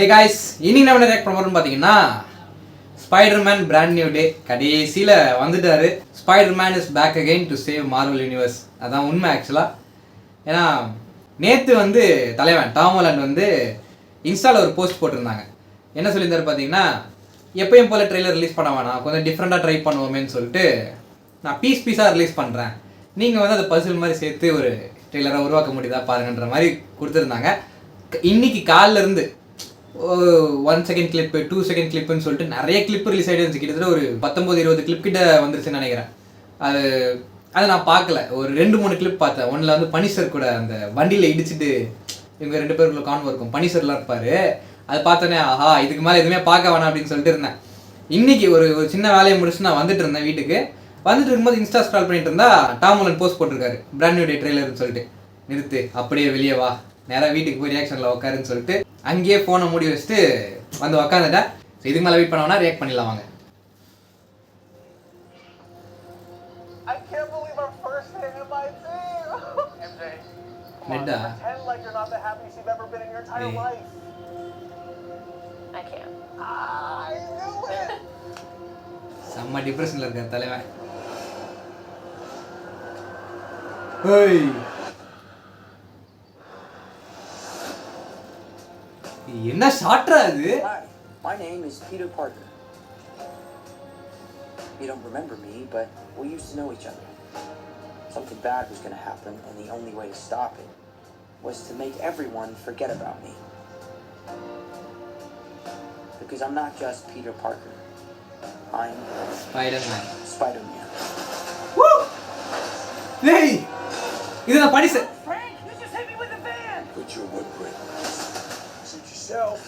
Hey guys, இன்னைக்கு நம்ம react பண்ண போறோம்னு பார்த்தீங்கன்னா ஸ்பைடர்மேன் பிராண்ட் நியூ டே கடைசியில் வந்துட்டாரு. Spider man is back again to save Marvel universe. அதான் உண்மை ஆக்சுவலாக. ஏன்னா நேற்று வந்து தலைவன் டாம் ஹாலண்ட் வந்து இன்ஸ்டாவில் ஒரு போஸ்ட் போட்டிருந்தாங்க. என்ன சொல்லியிருந்தாரு பார்த்தீங்கன்னா, எப்பயும் போல் ட்ரெய்லர் ரிலீஸ் பண்ண வேணாம், கொஞ்சம் டிஃப்ரெண்ட்டாக ட்ரை பண்ணுவோமேன்னு சொல்லிட்டு நான் பீஸாக ரிலீஸ் பண்ணுறேன், நீங்கள் வந்து அதை பசில் மாதிரி சேர்த்து ஒரு ட்ரெய்லராக உருவாக்க முடியுதா பாருங்கன்ற மாதிரி கொடுத்துருந்தாங்க. இன்னைக்கு காலில் இருந்து 1 செகண்ட் கிளிப்பு 2 செகண்ட் கிளிப்புன்னு சொல்லிட்டு நிறைய கிளிப் ரிலீஸ் ஆகிட்டு இருந்துச்சு. கிட்டத்தட்ட ஒரு 19-20 கிளிப் கிட்ட வந்துருச்சுன்னு நினைக்கிறேன். அது நான் பார்க்கல, ஒரு 2-3 கிளிப் பார்த்தேன். ஒன்றில் வந்து பனிஷர் கூட அந்த வண்டியில் இடிச்சுட்டு இவங்க 2 பேருக்குள்ள கான்வோ இருக்கும், பனிஷர்லாம் இருப்பார். அது பார்த்தோன்னே ஆஹா இதுக்கு மேலே எதுவுமே பார்க்க வேணாம் அப்படின்னு சொல்லிட்டு இருந்தேன். இன்னைக்கு ஒரு சின்ன வேலையை முடிச்சு நான் வந்துட்டு இருந்தேன் வீட்டுக்கு. வந்துட்டு இருக்கும்போது இன்ஸ்டா ஸ்க்ரால் பண்ணிட்டு இருந்தா டாம் ஹாலண்ட் போஸ்ட் போட்டிருக்காரு, பிராண்ட் நியூ டே ட்ரெய்லர்னு சொல்லிட்டு. நிறுத்து, அப்படியே வெளியே வா, நேராக வீட்டுக்கு போய் ரியாக்ஷனில் உட்காருன்னு சொல்லிட்டு அங்கேயே ஃபோனை மூடி வச்சுட்டு வந்து உக்காந்துட்டேன். இதுக்கு மேலே வெயிட் பண்ணோம்னா ரியாக்ட் பண்ணிடலாம் வாங்க. நெட்டா செம்ம டிப்ரெஷனில் இருக்க தலைவன். என்ன ஷாட்ரா இது? My name is Peter Parker. You don't remember me, but we used to know each other. Something bad was going to happen, and the only way to stop it was to make everyone forget about me. Because I'm not just Peter Parker. I'm Spider-Man. Spider-Man. Woo! Hey! This is a party set. Frank, you just hit me with the van. Put your footprint. Suit yourself.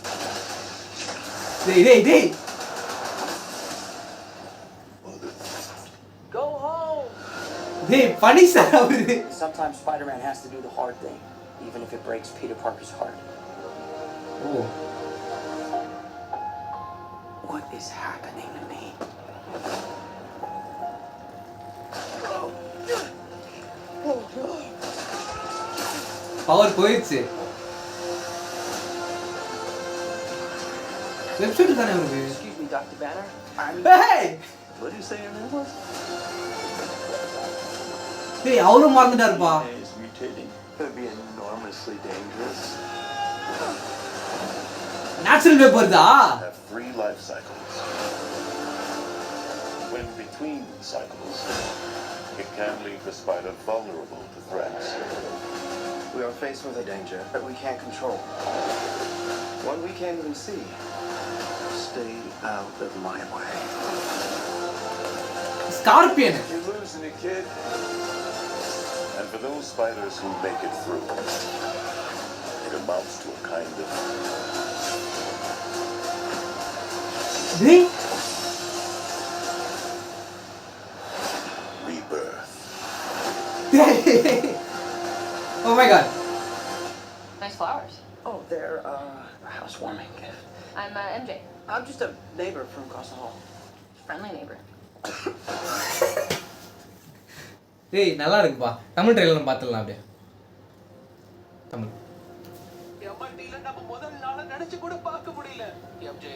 Hey! Go home. Hey, funny set. Sometimes Spider-Man has to do the hard thing, even if it breaks Peter Parker's heart. Oh. What is happening to me? Power போயிடுச்சு. Website தானே அவருக்கு. Excuse me, Dr. Banner. Hey! What do you say your name was? Hey, அவரும் மறந்துட்டாருப்பா. Is mutating. Could be enormously dangerous. Natural வேப்பர்தா? Have 3 life cycles. When between cycles, it can leave the spider vulnerable to threats. We are faced with a danger that we can't control. One we can't even see. Stay out of my way. Scorpion. You're losing a kid. And for those spiders who make it through, it amounts to a kind of Hey! rebirth. Oh my god. Nice flowers. Oh, they're a housewarming gift. I'm MJ. I'm just a neighbor from across the hall. Friendly neighbor. ஏய் நல்லா இருக்குப்பா. Tamil trailer பார்த்துடலாம் அப்படியே. தமிழ். எம்ஐடில நம்ம முதல் நாள நினைச்சு கூட பார்க்க முடியல. எம்ஜே,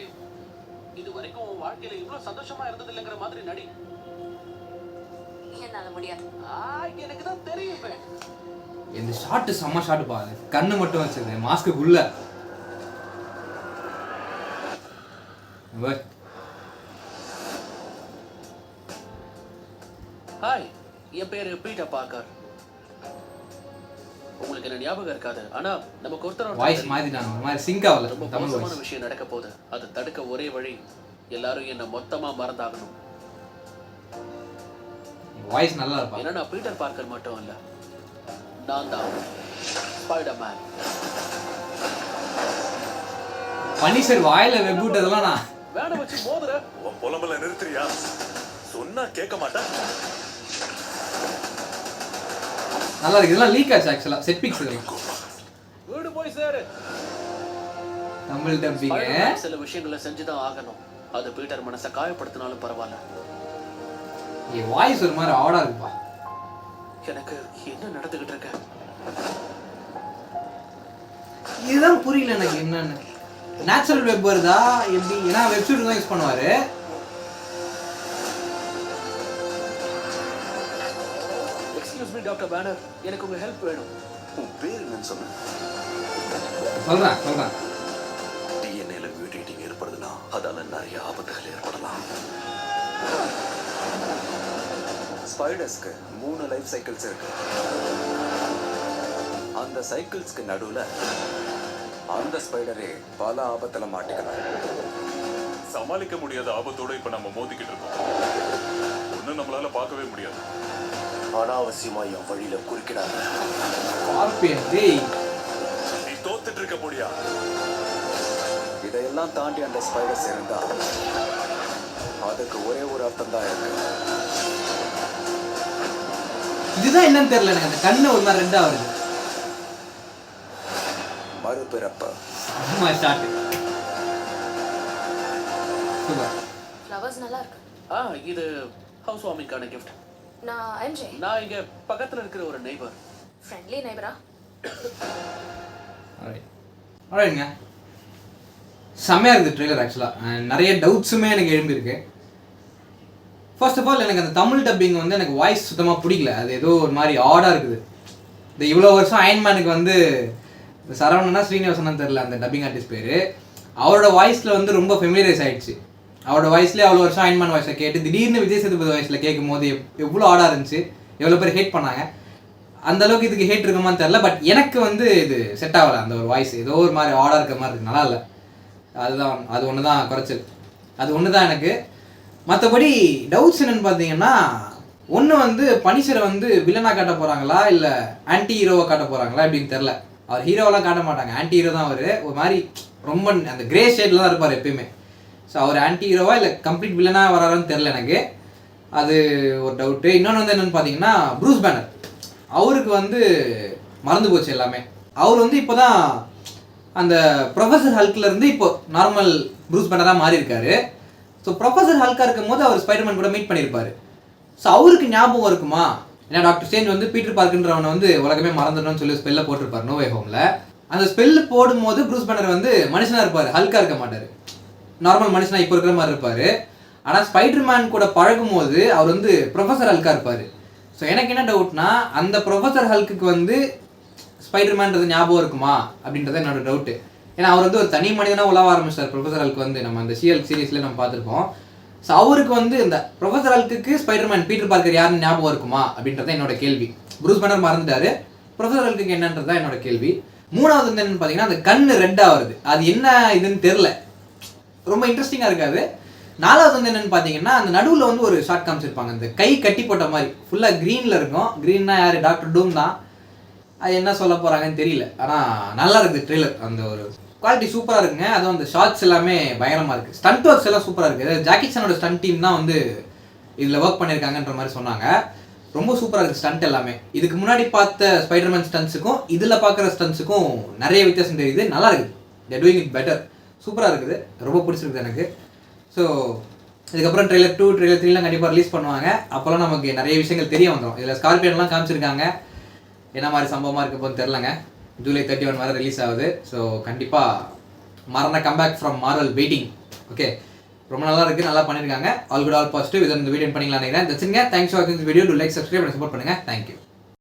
இது வரைக்கும் உன் வாழ்க்கையில இவ்வளவு சந்தோஷமா இருந்தது இல்லைங்கிற மாதிரி நடி. என்னால முடியாது. எனக்கு தான் தெரியுமே. இந்த ஷாட் செம்ம ஷாட் பா. கண்ணு மட்டும் வச்சது மாஸ்க்குள்ள. ஹாய், என் பேரு பீட்டர் பார்க்கர். உங்களுக்கு என்ன ஞாபகம் இருக்காது, ஆனா நமக்கு ஒருத்தர் வாய்ஸ் மாத்திட்டாங்க. ஒரு மாதிரி சிங்க் ஆகல. ரொம்ப தமிழ் மோசமான வாய்ஸ். விஷயம் நடக்க போகுது. அதை தடுக்க ஒரே வழி, எல்லாரும் என்ன மொத்தமா மறந்தாகணும். வாய்ஸ் நல்லா இருப்பா. ஏன்னா நான் பீட்டர் பார்க்கர் மட்டும் இல்ல, நான் தான் ஸ்பைடர்மேன். பனிஷர் வாயில வெப் விட்டதெல்லாம் நான் வேண வச்சு மோதுற. உன் புலம்பல நிறுத்துறியா? சொன்னா கேட்க மாட்டா. நல்லா இருக்கு. இதெல்லாம் லீக் ஆச்சு ஆக்சுவலா. செட் பிக்ஸ் இதெல்லாம். வீடு போய் சேரு. தமிழ் டப்பிங். சில விஷயங்களை செஞ்சுதான் ஆகணும். அது பீட்டர் மனசை காயப்படுத்தினாலும் பரவாயில்ல. வாய்ஸ் ஒரு மாதிரி ஆடா இருக்குப்பா. எனக்கு என்ன நடந்துகிட்டு இருக்கு? இதுதான் புரியல எனக்கு என்னன்னு. நேச்சுரல் வெப் வருதா எப்படி? ஏன்னா வெப்சைட் தான் யூஸ் பண்ணுவார். எக்ஸ்கியூஸ் மீ டாக்டர் பேனர், எனக்கு உங்கள் ஹெல்ப் வேணும். உன் பேர் என்னன்னு சொன்னேன்? சொல்கிறேன். டிஎன்ஏல மியூட்டேட்டிங் ஏற்படுதுன்னா அதால நிறைய ஆபத்துகள் ஏற்படலாம். ஸ்பைடர்ஸ்க்கு 3 லைஃப் சைக்கிள்ஸ் இருக்கு. அந்த சைக்கிள்ஸ்க்கு நடுவுல அந்த ஸ்பைடரே பல ஆபத்துல மாட்டிக்கலாம். சமாளிக்க முடியாத ஆபத்தோட இப்ப நம்ம மோதிக்கிட்டு இருக்கோம். ஒன்னும் நம்மளால பார்க்கவே முடியாது. அனாவசியமா என் வழியில குறுக்கிடாத. நீ தோத்துட்டு இருக்க முடியா? இதையெல்லாம் தாண்டி அந்த ஸ்பைடர்ஸ் இருந்தா அதுக்கு ஒரே ஒரு அர்த்தம் தான் இருக்கு. இதுதான் என்னன்னு தெரியல எனக்கு. அந்த கண்ணு ஒரு மாதிரி ரெண்டா வருது. மறுபிறப்பு. ஃப்ளவர்ஸ் நல்லா இருக்கு. இது ஹவுஸ் வார்மிங்கான கிஃப்ட். நான் எம்ஜே. நான் இங்க பக்கத்துல இருக்கிற ஒரு நெய்பர். ஃப்ரெண்ட்லி நெய்பரா? ஆல்ரைட்ங்க. செம்மையாக இருக்குது ட்ரெய்லர் ஆக்சுவலாக. நிறைய டவுட்ஸுமே எனக்கு எழும்பியிருக்கு. ஃபர்ஸ்ட் ஆஃப் ஆல் எனக்கு அந்த தமிழ் டப்பிங் வந்து எனக்கு வாய்ஸ் சுத்தமாக பிடிக்கல. அது ஏதோ ஒரு மாதிரி ஆடாக இருக்குது. இந்த இவ்வளோ வருஷம் அயன்மேனுக்கு வந்து சரவணனா ஸ்ரீனிவாசனா தெரில அந்த டப்பிங் ஆர்டிஸ்ட் பேர். அவரோட வாய்ஸில் வந்து ரொம்ப ஃபெமிலியரைஸ் ஆகிடுச்சு. அவரோட வாய்ஸ்லேயே அவ்வளோ வருஷம் அயன்மேன் வாய்ஸை கேட்டு திடீர்னு விஜய் சேதுபதி வாய்ஸில் கேட்கும் போது எவ்வளோ ஆடாக இருந்துச்சு. எவ்வளோ பேர் ஹேட் பண்ணாங்க. அந்த அளவுக்கு இதுக்கு ஹேட் இருக்குமான்னு தெரில. பட் எனக்கு வந்து இது செட் ஆகலை. அந்த ஒரு வாய்ஸ் ஏதோ ஒரு மாதிரி ஆடாக இருக்கிற மாதிரி இருக்குது. நல்லா இல்லை. அது ஒன்று தான் குறைச்சல். அது ஒன்று தான் எனக்கு. மற்றபடி டவுட்ஸ் என்னென்னு பார்த்தீங்கன்னா, ஒன்று வந்து பனிஷரை வந்து வில்லனாக காட்ட போகிறாங்களா இல்லை ஆன்டி ஹீரோவை காட்ட போகிறாங்களா அப்படின்னு தெரில. அவர் ஹீரோவெல்லாம் காட்ட மாட்டாங்க. ஆன்டி ஹீரோ தான் அவர். ஒரு மாதிரி ரொம்ப அந்த கிரே ஷேடில் தான் இருப்பார் எப்பயுமே. ஸோ அவர் ஆன்டி ஹீரோவா இல்லை கம்ப்ளீட் வில்லனாக வராருன்னு தெரில எனக்கு. அது ஒரு டவுட்டு. இன்னொன்று வந்து என்னென்னு பார்த்தீங்கன்னா, ப்ரூஸ் பேனர் அவருக்கு வந்து மறந்து போச்சு எல்லாமே. அவர் வந்து இப்போ தான் அந்த ப்ரொஃபஸர் ஹல்க்லேருந்து இப்போ நார்மல் ப்ரூஸ் பேனராக மாறி இருக்காரு. ஸோ ப்ரொஃபஸர் ஹல்காக இருக்கும் போது அவர் ஸ்பைடர்மேன் கூட மீட் பண்ணியிருப்பார். ஸோ அவருக்கு ஞாபகம் இருக்குமா? ஏன்னா டாக்டர் ஸ்ட்ரேஞ்ச் வந்து பீட்டர் பார்க்குன்றவனை வந்து உலகமே மறந்துடணும்னு சொல்லி ஸ்பெல்லை போட்டிருப்பார் நோ வே ஹோமில். அந்த ஸ்பெல்லு போடும்போது ப்ரூஸ் பேனர் வந்து மனுஷனாக இருப்பார், ஹல்காக இருக்க மாட்டார். நார்மல் மனுஷனாக இப்போ இருக்கிற மாதிரி இருப்பார். ஆனால் ஸ்பைடர்மேன் கூட பழகும் போது அவர் வந்து ப்ரொஃபஸர் ஹல்காக இருப்பார். ஸோ எனக்கு என்ன டவுட்னா, அந்த ப்ரொஃபஸர் ஹல்க்கு வந்து ஸ்பைடர்மேன்றது ஞாபகம் இருக்குமா அப்படின்றது என்னோட டவுட்டு. ஏன்னா அவர் வந்து ஒரு தனி மனிதனாக உலக ஆரம்பிச்சார் ப்ரொஃபஸர் ஹல்க் வந்து. நம்ம அந்த ஷீ-ஹல்க் சீரீஸில் நம்ம பார்த்துருப்போம். ஸோ அவருக்கு வந்து இந்த professor Hulk Spiderman Peter Parker யாருன்னு ஞாபகம் இருக்குமா அப்படின்றத என்னோட கேள்வி. ப்ரூஸ் பேனர் மறந்துட்டாரு, ப்ரொஃபஸர் ஹல்க்கு என்னன்றதான் என்னோட கேள்வி. மூணாவது வந்து என்னன்னு பார்த்தீங்கன்னா, அந்த கண்ணு ரெட்டாக வருது. அது என்ன இதுன்னு தெரில, ரொம்ப இன்ட்ரெஸ்டிங்காக இருக்காது. நாலாவது வந்து என்னென்னு பார்த்தீங்கன்னா, அந்த நடுவில் வந்து ஒரு ஷார்ட் காமிச்சிருப்பாங்க. அந்த கை கட்டி போட்ட மாதிரி ஃபுல்லாக க்ரீனில் இருக்கும். க்ரீன்னா யார்? டாக்டர் டூம் தான். அது என்ன சொல்ல போகிறாங்கன்னு தெரியல. ஆனால் நல்லா இருக்குது ட்ரெய்லர். அந்த ஒரு குவாலிட்டி சூப்பராக இருக்குங்க. அதுவும் அந்த ஷார்ட்ஸ் எல்லாமே பயங்கரமாக இருக்குது. ஸ்டண்ட் ஒர்க்ஸ் எல்லாம் சூப்பராக இருக்குது. ஜாக்கி சானோட ஸ்டண்ட் டீம் தான் வந்து இதில் ஒர்க் பண்ணியிருக்காங்கன்ற மாதிரி சொன்னாங்க. ரொம்ப சூப்பராக இருக்குது ஸ்டண்ட் எல்லாமே. இதுக்கு முன்னாடி பார்த்த ஸ்பைடர்மேன் ஸ்டண்ட்ஸுக்கும் இதில் பார்க்குற ஸ்டண்ட்ஸுக்கும் நிறைய வித்தியாசம் தெரியுது. நல்லா இருக்குது. They doing it better. சூப்பராக இருக்குது. ரொம்ப பிடிச்சிருக்குது எனக்கு. ஸோ இதுக்கப்புறம் ட்ரெய்லர் 2, ட்ரெய்லர் 3லாம் கண்டிப்பாக ரிலீஸ் பண்ணுவாங்க. அப்போல்லாம் நமக்கு நிறைய விஷயங்கள் தெரிய வந்துடும். இதில் ஸ்கார்பியன்லாம் காமிச்சிருக்காங்க. என்ன மாதிரி சம்பவமாக இருக்க போன்னு தெரிலங்க. ஜூலை 31 வரை ரிலீஸ் ஆகுது. ஸோ கண்டிப்பாக மரண comeback from Marvel waiting. Okay, ரொம்ப நல்லா இருக்குது, நல்லா பண்ணியிருக்காங்க. All good all positive. இதை இந்த வீடியோ பண்ணிக்கலாம் நினைக்கிறேன். தட்ஸ்ங்க. தேங்க்ஸ் ஃபார் வாட்சிங் this video. To like, subscribe and support பண்ணுங்கள். தேங்க்யூ.